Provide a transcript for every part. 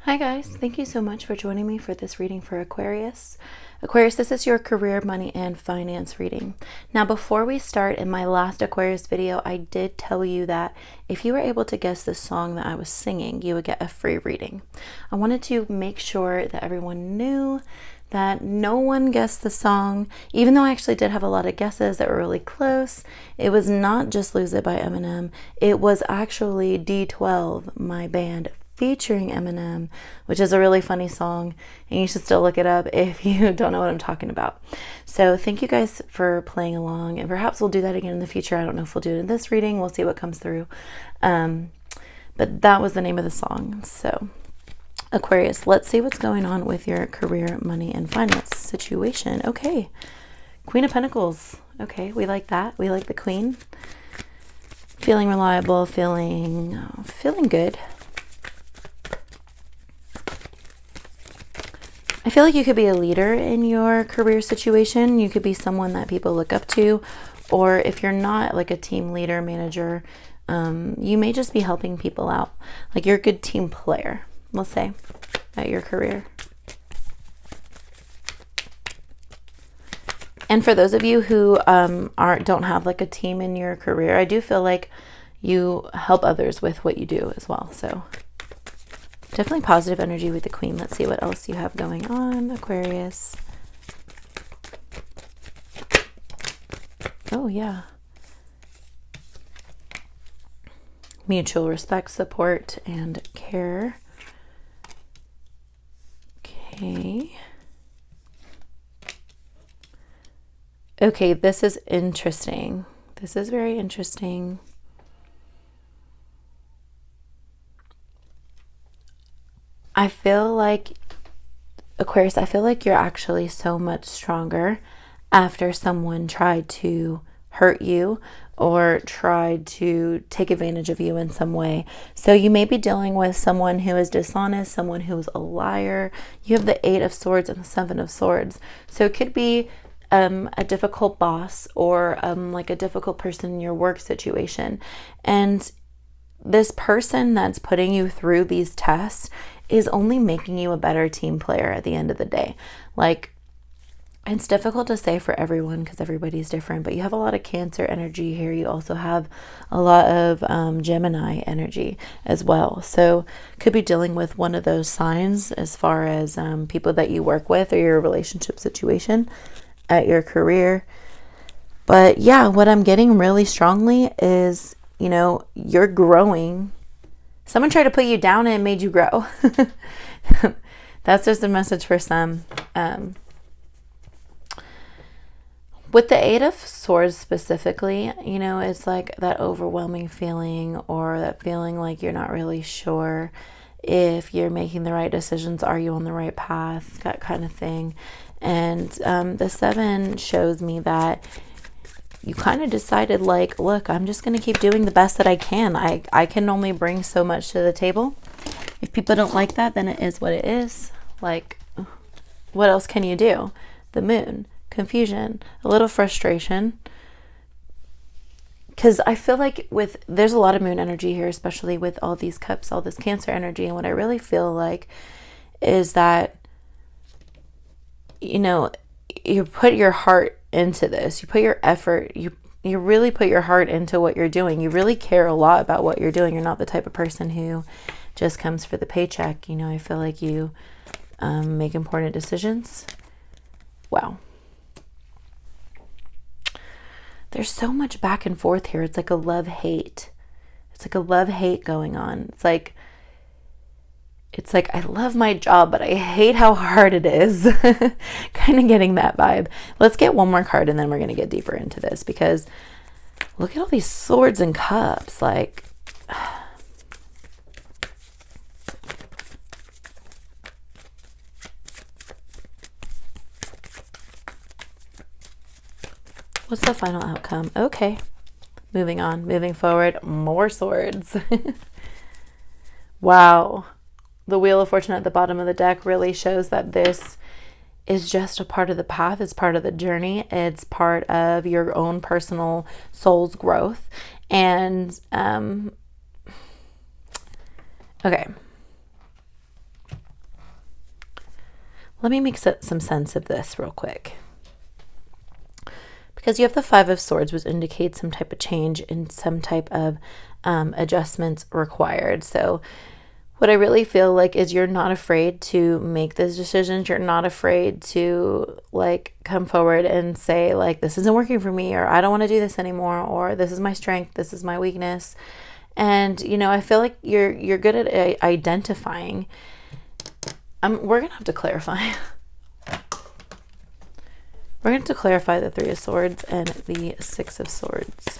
Hi guys, thank you so much for joining me for this reading for Aquarius. Aquarius, this is your career, money, and finance reading. Now, before we start, in my last Aquarius video, I did tell you that if you were able to guess the song that I was singing, you would get a free reading. I wanted to make sure that everyone knew that no one guessed the song, even though I actually did have a lot of guesses that were really close. It was not just Lose It by Eminem. It was actually D12, my band, featuring Eminem, which is a really funny song, and you should still look it up if you don't know what I'm talking about. So thank you guys for playing along, and perhaps we'll do that again in the future. I don't know if we'll do it in this reading. We'll see what comes through. But that was the name of the song. So Aquarius, let's see what's going on with your career, money, and finance situation. Okay, Queen of Pentacles. Okay, we like that. We like the Queen. Feeling reliable, feeling good. I feel like you could be a leader in your career situation. You could be someone that people look up to, or if you're not like a team leader, manager, you may just be helping people out. Like you're a good team player, we'll say, at your career. And for those of you who don't have like a team in your career, I do feel like you help others with what you do as well. So definitely positive energy with the Queen. Let's see what else you have going on, Aquarius. Oh, yeah. Mutual respect, support, and care. Okay. Okay, this is interesting. This is very interesting. I feel like, Aquarius, I feel like you're actually so much stronger after someone tried to hurt you or tried to take advantage of you in some way. So you may be dealing with someone who is dishonest, someone who is a liar. You have the 8 of Swords and the 7 of Swords. So it could be a difficult boss or like a difficult person in your work situation. And this person that's putting you through these tests is only making you a better team player at the end of the day. Like, it's difficult to say for everyone because everybody's different, but you have a lot of Cancer energy here. You also have a lot of Gemini energy as well. So could be dealing with one of those signs as far as people that you work with or your relationship situation at your career. But yeah, what I'm getting really strongly is, you know, you're growing. Someone tried to put you down and it made you grow. That's just a message for some. With the 8 of Swords specifically, you know, it's like that overwhelming feeling or that feeling like you're not really sure if you're making the right decisions. Are you on the right path? That kind of thing. And the 7 shows me that you kind of decided like, look, I'm just going to keep doing the best that I can. I can only bring so much to the table. If people don't like that, then it is what it is. Like, what else can you do? The Moon, confusion, a little frustration. Because I feel like there's a lot of Moon energy here, especially with all these cups, all this Cancer energy. And what I really feel like is that, you know, you put your heart into this. You put your effort, you really put your heart into what you're doing. You really care a lot about what you're doing. You're not the type of person who just comes for the paycheck. You know, I feel like you make important decisions. Wow. There's so much back and forth here. It's like a love-hate. It's like a love-hate going on. It's like, I love my job, but I hate how hard it is. Kind of getting that vibe. Let's get one more card and then we're going to get deeper into this because look at all these swords and cups. Like, what's the final outcome? Okay. Moving on, moving forward, more swords. Wow. The Wheel of Fortune at the bottom of the deck really shows that this is just a part of the path. It's part of the journey. It's part of your own personal soul's growth. And, okay. Let me make some sense of this real quick. Because you have the Five of Swords, which indicates some type of change and some type of adjustments required. So what I really feel like is you're not afraid to make those decisions. You're not afraid to like come forward and say like, this isn't working for me, or I don't want to do this anymore, or this is my strength, this is my weakness. And, you know, I feel like you're good at identifying. We're going to have to clarify. We're going to clarify the Three of Swords and the Six of Swords.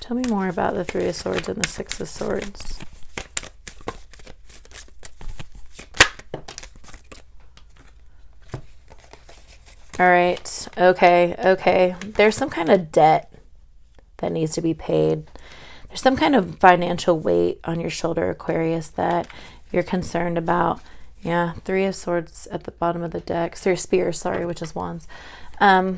Tell me more about the Three of Swords and the Six of Swords. All right. Okay. There's some kind of debt that needs to be paid. There's some kind of financial weight on your shoulder, Aquarius, that you're concerned about. Yeah, Three of Swords at the bottom of the deck. So Spears, sorry, which is Wands. I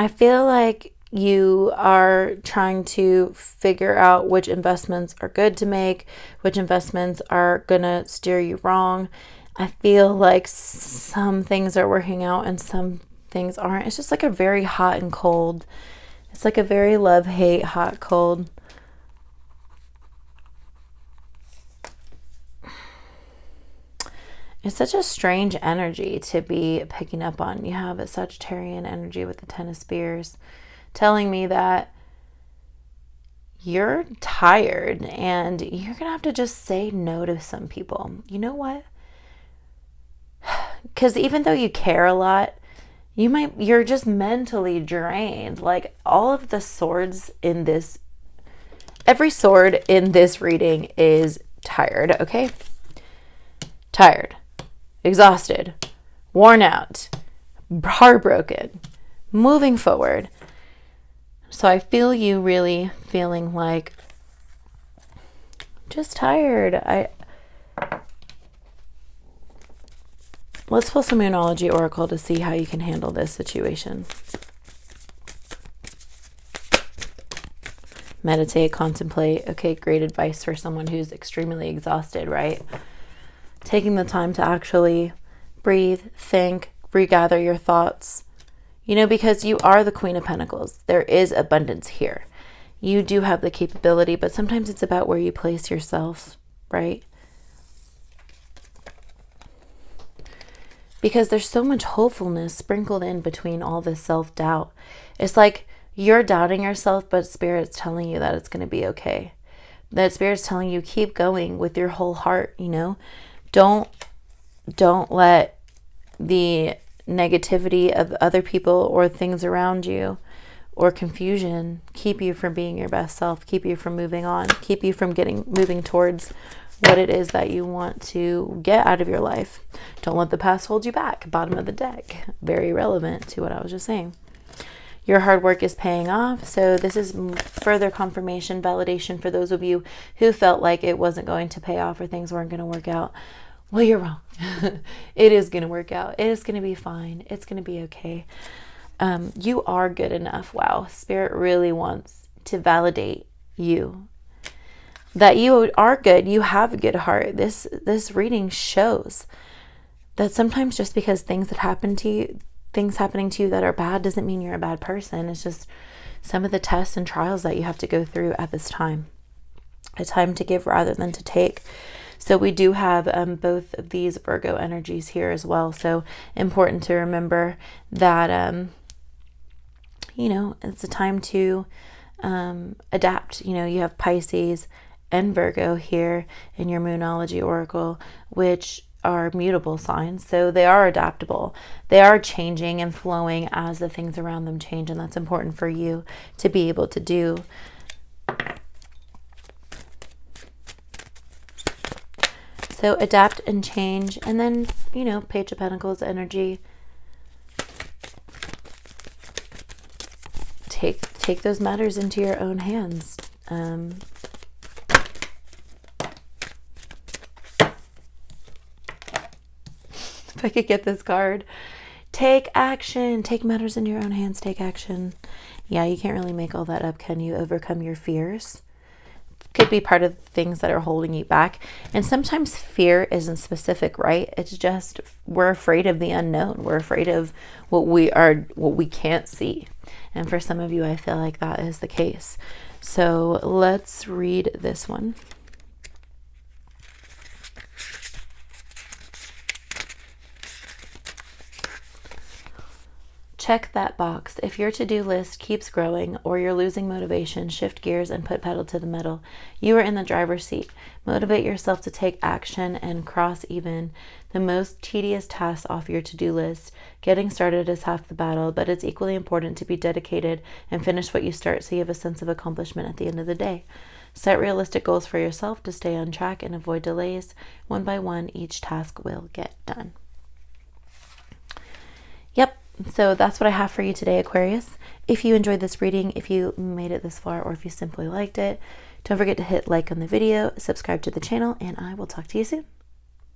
feel like you are trying to figure out which investments are good to make, which investments are going to steer you wrong. I feel like some things are working out and some things aren't. It's just like a very hot and cold. It's like a very love-hate, hot, cold. It's such a strange energy to be picking up on. You have a Sagittarian energy with the Ten of Spears telling me that you're tired and you're going to have to just say no to some people. You know what? Because even though you care a lot, you're just mentally drained. Like all of the swords in this, every sword in this reading is tired, okay? Tired, exhausted, worn out, heartbroken, moving forward. So I feel you really feeling like just tired. Let's pull some Moonology Oracle to see how you can handle this situation. Meditate, contemplate. Okay, great advice for someone who's extremely exhausted, right? Taking the time to actually breathe, think, regather your thoughts. You know, because you are the Queen of Pentacles. There is abundance here. You do have the capability, but sometimes it's about where you place yourself, right? Because there's so much hopefulness sprinkled in between all this self-doubt. It's like you're doubting yourself, but Spirit's telling you that it's going to be okay. That Spirit's telling you keep going with your whole heart, you know? Don't let the negativity of other people or things around you or confusion keep you from being your best self, keep you from moving on, keep you from moving towards what it is that you want to get out of your life. Don't let the past hold you back. Bottom of the deck. Very relevant to what I was just saying. Your hard work is paying off. So this is further confirmation, validation for those of you who felt like it wasn't going to pay off or things weren't going to work out. Well, you're wrong. It is going to work out. It is going to be fine. It's going to be okay. You are good enough. Wow. Spirit really wants to validate you. That you are good. You have a good heart. This reading shows that sometimes just because things happening to you that are bad doesn't mean you're a bad person. It's just some of the tests and trials that you have to go through at this time. A time to give rather than to take. So we do have both of these Virgo energies here as well. So important to remember that, you know, it's a time to adapt. You know, you have Pisces and Virgo here in your Moonology Oracle, which are mutable signs. So they are adaptable. They are changing and flowing as the things around them change. And that's important for you to be able to do. So adapt and change. And then, you know, Page of Pentacles energy. Take those matters into your own hands. If I could get this card. Take action. Take matters in your own hands. Take action. Yeah, you can't really make all that up, can you? Overcome your fears. Could be part of the things that are holding you back. And sometimes fear isn't specific, right? It's just we're afraid of the unknown. We're afraid of what we can't see. And for some of you, I feel like that is the case. So let's read this one. Check that box. If your to-do list keeps growing or you're losing motivation, shift gears and put pedal to the metal. You are in the driver's seat. Motivate yourself to take action and cross even the most tedious tasks off your to-do list. Getting started is half the battle, but it's equally important to be dedicated and finish what you start so you have a sense of accomplishment at the end of the day. Set realistic goals for yourself to stay on track and avoid delays. One by one, each task will get done. Yep. So that's what I have for you today, Aquarius. If you enjoyed this reading, if you made it this far, or if you simply liked it, don't forget to hit like on the video, subscribe to the channel, and I will talk to you soon.